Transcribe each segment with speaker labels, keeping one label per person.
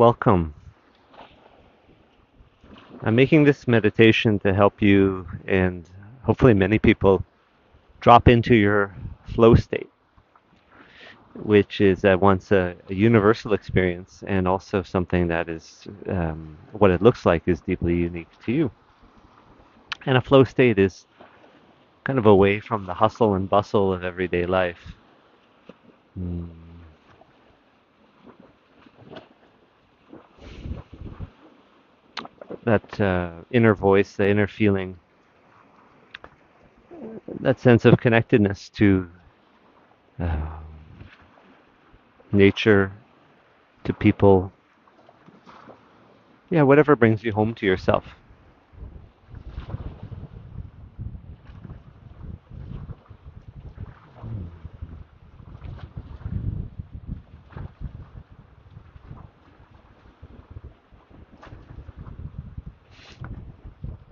Speaker 1: Welcome. I'm making this meditation to help you and hopefully many people drop into your flow state, which is at once a universal experience and also something that is what it looks like is deeply unique to you. And a flow state is kind of away from the hustle and bustle of everyday life. Mm. That inner voice, the inner feeling, that sense of connectedness to uh, nature, to people, yeah, whatever brings you home to yourself.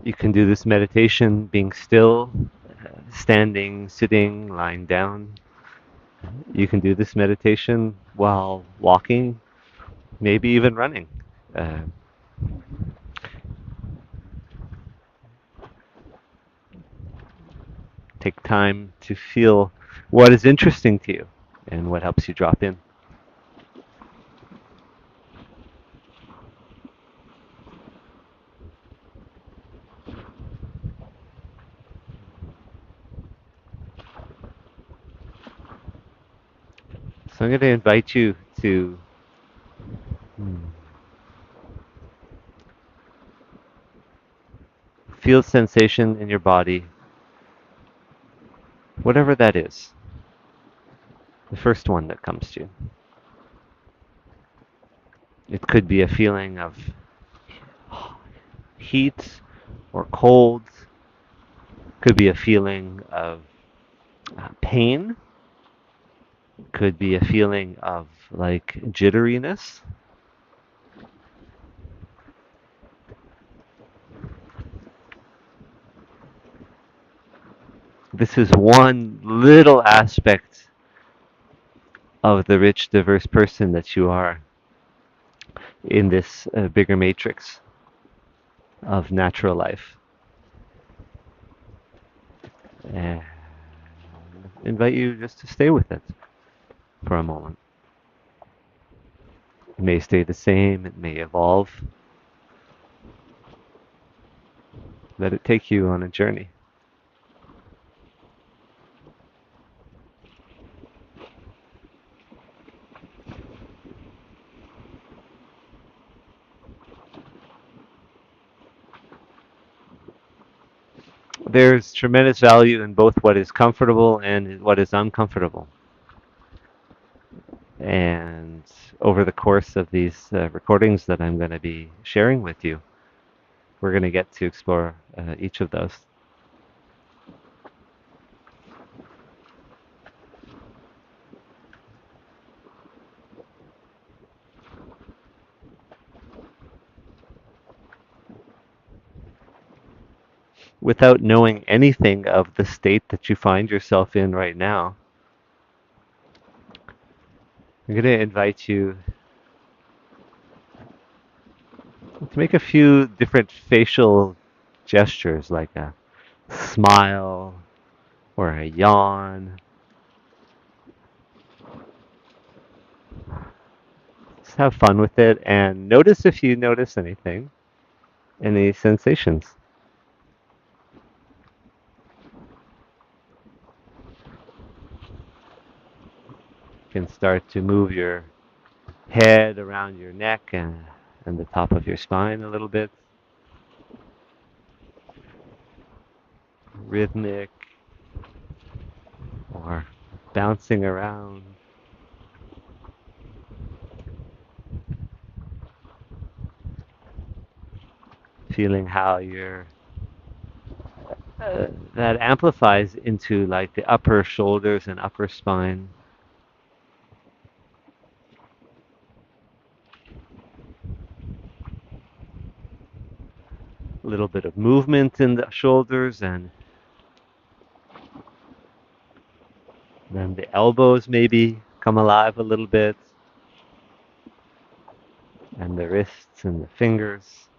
Speaker 1: You can do this meditation being still, standing, sitting, lying down. You can do this meditation while walking, maybe even running. Uh, Take time to feel what is interesting to you and what helps you drop in. So I'm going to invite you to feel sensation in your body, whatever that is, the first one that comes to you. It could be a feeling of heat or cold, could be a feeling of pain, could be a feeling of like jitteriness. This is one little aspect of the rich, diverse person that you are in this bigger matrix of natural life. And invite you just to stay with it for a moment. It may stay the same, it may evolve. Let it take you on a journey. There's tremendous value in both what is comfortable and what is uncomfortable. And over the course of these recordings that I'm going to be sharing with you, we're going to get to explore each of those. Without knowing anything of the state that you find yourself in right now, I'm going to invite you to make a few different facial gestures like a smile or a yawn. Just have fun with it and notice if you notice anything, any sensations. You can start to move your head around your neck and the top of your spine a little bit. Rhythmic or bouncing around. Feeling how your that amplifies into like the upper shoulders and upper spine. A little bit of movement in the shoulders and then the elbows maybe come alive a little bit. and the wrists and the fingers.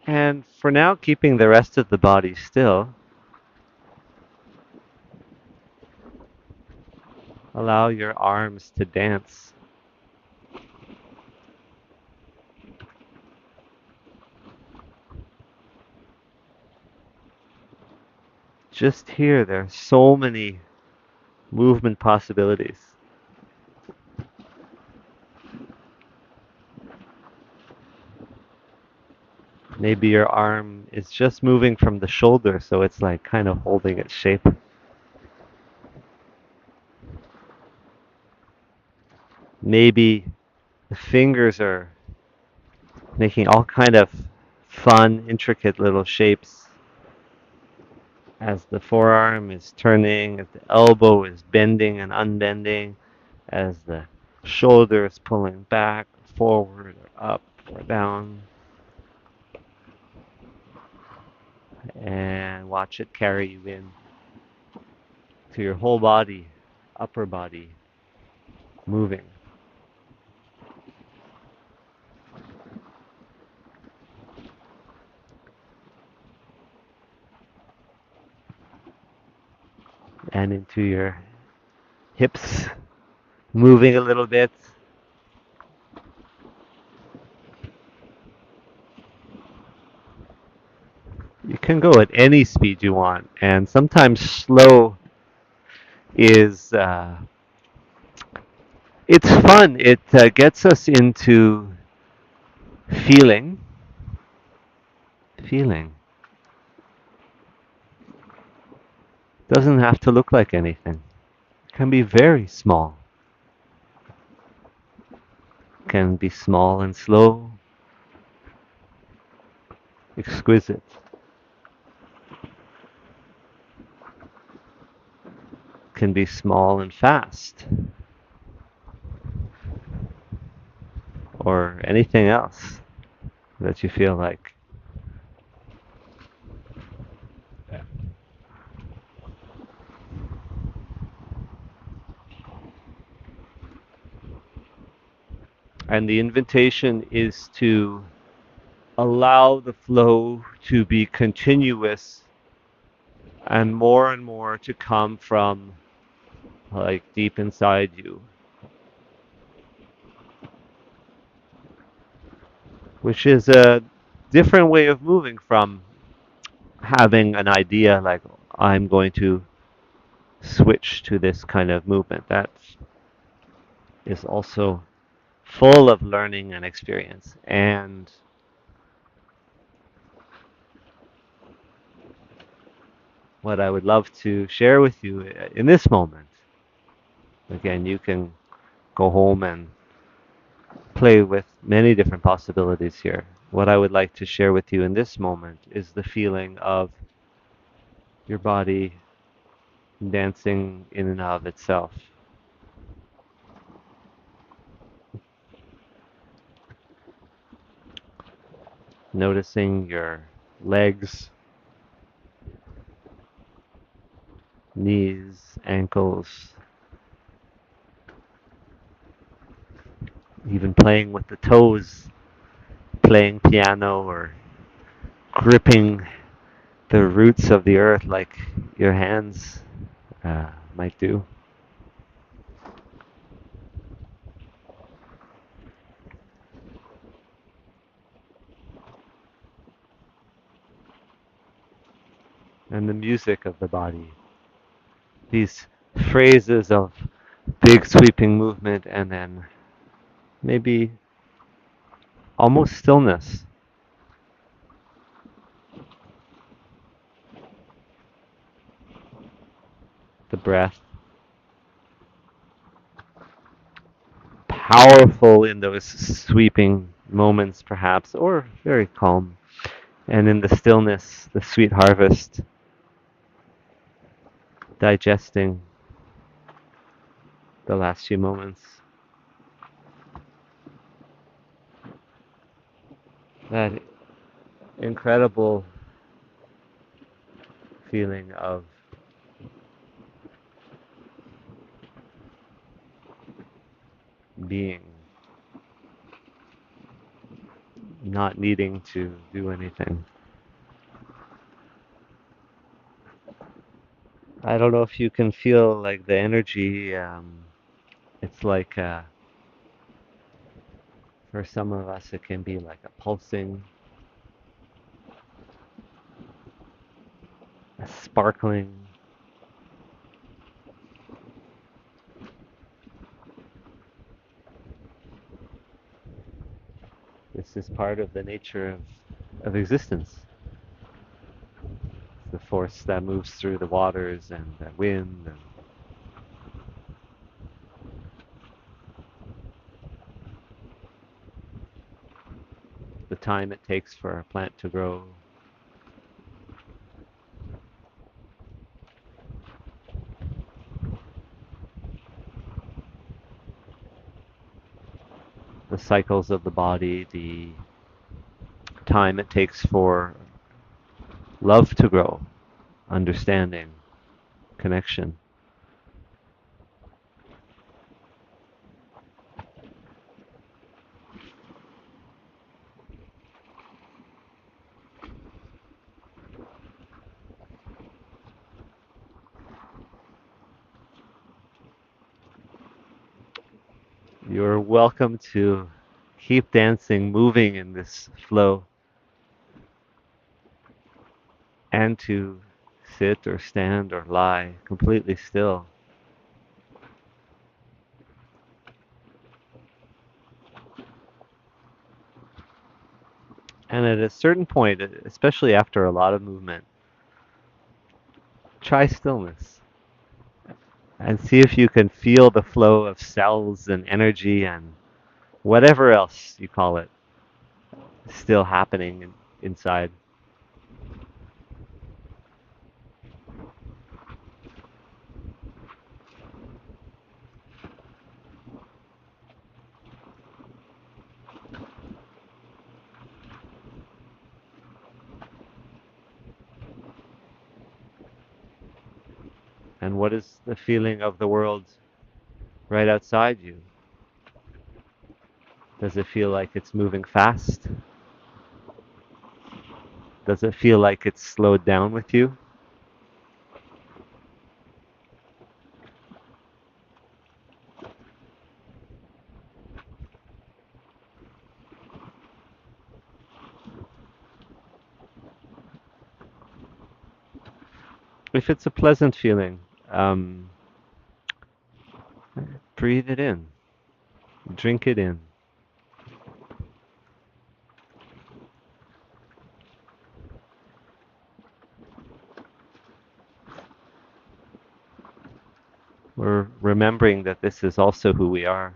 Speaker 1: And for now, keeping the rest of the body still, allow your arms to dance. Just here, there are so many movement possibilities. Maybe your arm is just moving from the shoulder, so it's like kind of holding its shape. Maybe the fingers are making all kind of fun, intricate little shapes as the forearm is turning, as the elbow is bending and unbending, as the shoulder is pulling back, forward, or up, or down. And watch it carry you in to your whole body, upper body, moving. And into your hips, moving a little bit. You can go at any speed you want, and sometimes slow is it's fun. It gets us into feeling. Feeling doesn't have to look like anything. It can be very small. It can be small and slow, exquisite. It can be small and fast, or anything else that you feel like. And the invitation is to allow the flow to be continuous and more to come from like deep inside you, which is a different way of moving from having an idea like I'm going to switch to this kind of movement. That is also full of learning and experience. And what I would love to share with you in this moment, again, you can go home and play with many different possibilities here. What I would like to share with you in this moment is the feeling of your body dancing in and of itself. Noticing your legs, knees, ankles, even playing with the toes, playing piano or gripping the roots of the earth like your hands might do. And the music of the body. These phrases of big sweeping movement and then maybe almost stillness. The breath, powerful in those sweeping moments perhaps, or very calm. And in the stillness, the sweet harvest, digesting the last few moments. That incredible feeling of being, not needing to do anything. I don't know if you can feel like the energy. It's like, for some of us, it can be like a pulsing, a sparkling. This is part of the nature of existence. The force that moves through the waters and the wind and the time it takes for a plant to grow. The cycles of the body, the time it takes for love to grow, understanding, connection. You're welcome to keep dancing, moving in this flow, and to sit or stand or lie completely still. And at a certain point, especially after a lot of movement, try stillness and see if you can feel the flow of cells and energy and whatever else you call it still happening inside. And what is the feeling of the world right outside you? Does it feel like it's moving fast? Does it feel like it's slowed down with you? If it's a pleasant feeling, um, breathe it in, drink it in. We're remembering that this is also who we are,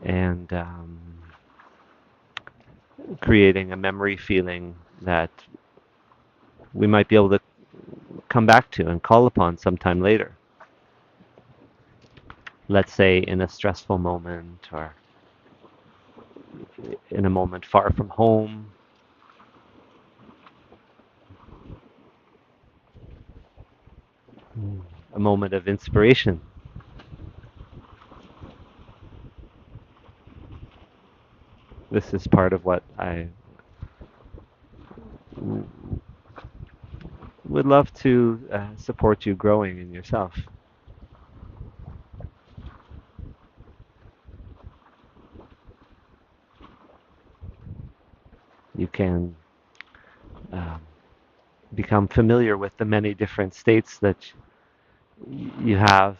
Speaker 1: and creating a memory feeling that we might be able to come back to and call upon sometime later. Let's say in a stressful moment or in a moment far from home, a moment of inspiration. This is part of what I would love to support you growing in yourself. You can um, become familiar with the many different states that you have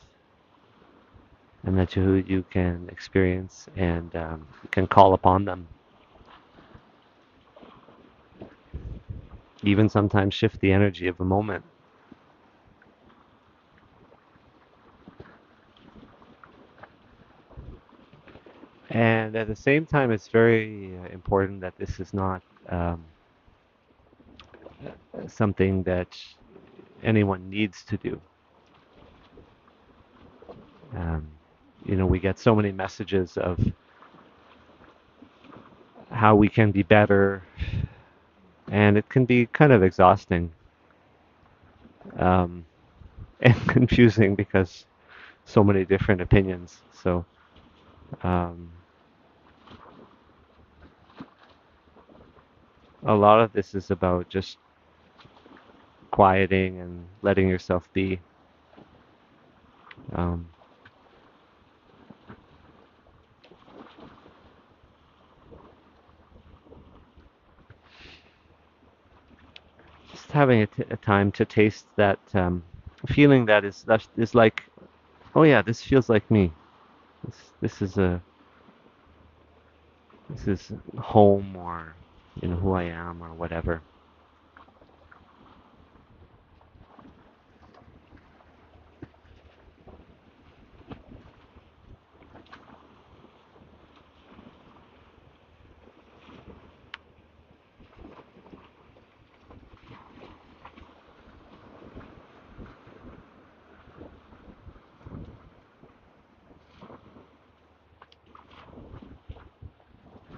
Speaker 1: and that you can experience and you can call upon them. Even sometimes shift the energy of a moment. And at the same time, it's very important that this is not something that anyone needs to do. Um, we get so many messages of how we can be better, and it can be kind of exhausting. um, and confusing because so many different opinions. So um, a lot of this is about just quieting and letting yourself be. Um, just having a time to taste that feeling that is like, oh yeah, this feels like me. This is a this is home, or who I am, or whatever.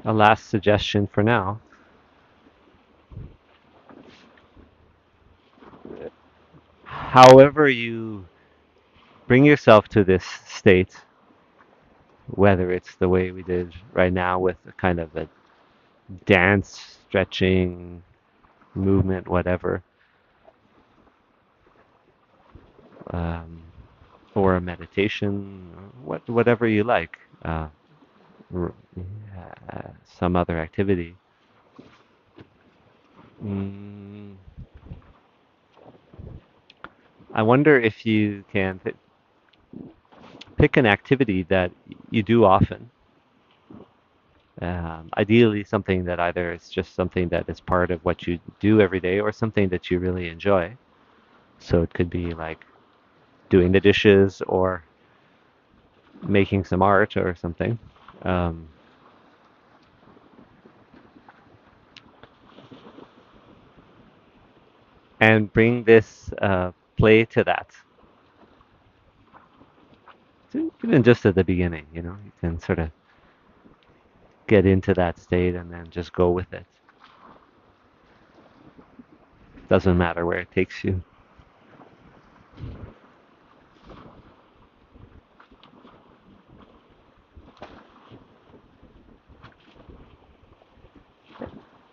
Speaker 1: A last suggestion for now. However you bring yourself to this state, whether it's the way we did right now with a kind of a dance, stretching, movement, whatever, um, or a meditation, whatever you like, r- some other activity. Mm, I wonder if you can pick an activity that you do often. Ideally, something that either is just something that is part of what you do every day, or something that you really enjoy. So it could be like doing the dishes, or making some art or something. Um, and bring this play to that. So even just at the beginning, you can sort of get into that state and then just go with it. Doesn't matter where it takes you.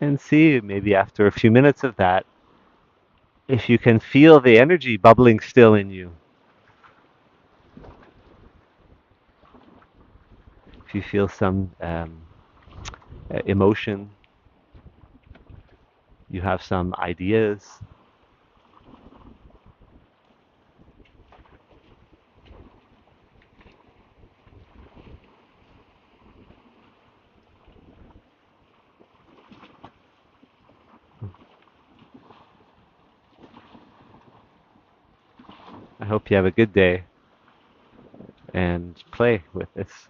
Speaker 1: And see, maybe after a few minutes of that, if you can feel the energy bubbling still in you, if you feel some emotion, you have some ideas, I hope you have a good day and play with this.